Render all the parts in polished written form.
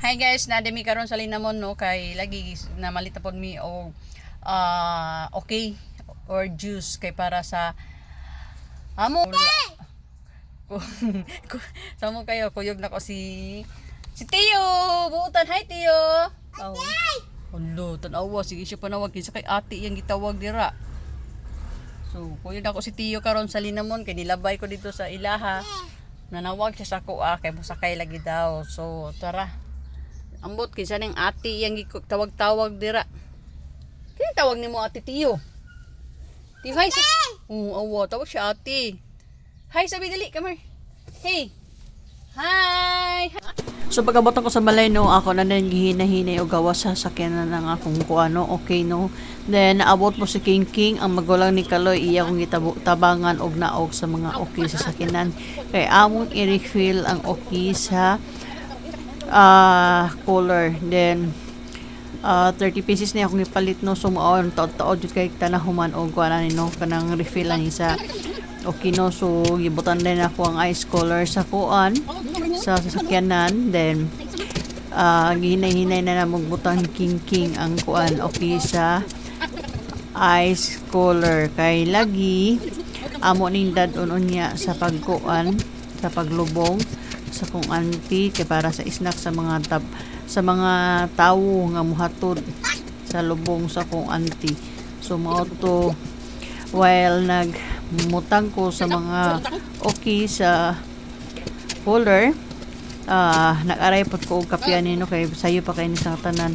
Hi guys, nademi karon sa linamon no kay lagi na malita pod mi og okay or juice kay para sa amo samo kayo kuyog nako si Tio. Buutan, hi Tio. Oh. Hello, tanawa sige siya panawag kinsa kay ate yang gitawag dira. So, kuyog nako si Tio karon sa linamon kay nilabay ko dito sa ilaha. Nanawag siya sa ako kay musakay lagi daw. So, tara. Ambot kinsa ning ate yang tawag-tawag dira. Kini tawag nimo ate Tio. Tio hi. Awa tawag siya ate. Hi sabi dali kamar. Hey. Hi. So pagkabotan ko sa balay no, ako na din gihina-hinay og gawas sa sakyanan ng akong kuano, okay no. Then naabot mo si King King ang magulang ni Kaloy iya kong tabangan og naog sa mga okay sa sakyanan. Kay among i-refill ang okay sa color. Then 30 pieces na akong ipalit no, so maon taod-taod jud kay tanahuman og kuana ni no kanang refill ani sa okay no. So gibutan din ako ang ice color sa kuan sa sasakyanan. Then gihinay-hinay na namong butang King ang kuan okay sa ice color kay lagi amo ning dad-on unya sa pagkuan sa paglubong sa kong auntie kay para sa snack sa mga tawo nga muhatod sa lubong sa kong auntie. So mao to while nagmutang ko sa mga okay sa color, nag-aray pod ko og kapyan nino kay sayo pa kay ni sa tanan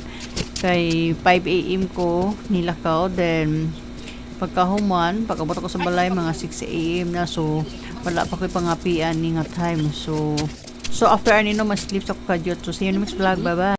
kay 5 AM ko nilakaw. Then pagkahuman pagkabuta ko sa balay mga 6 AM na, so wala pa ko'y pangapian ni nga time. So after anino mas sleep sa ko kadyot. So see you in the next vlog, bye bye.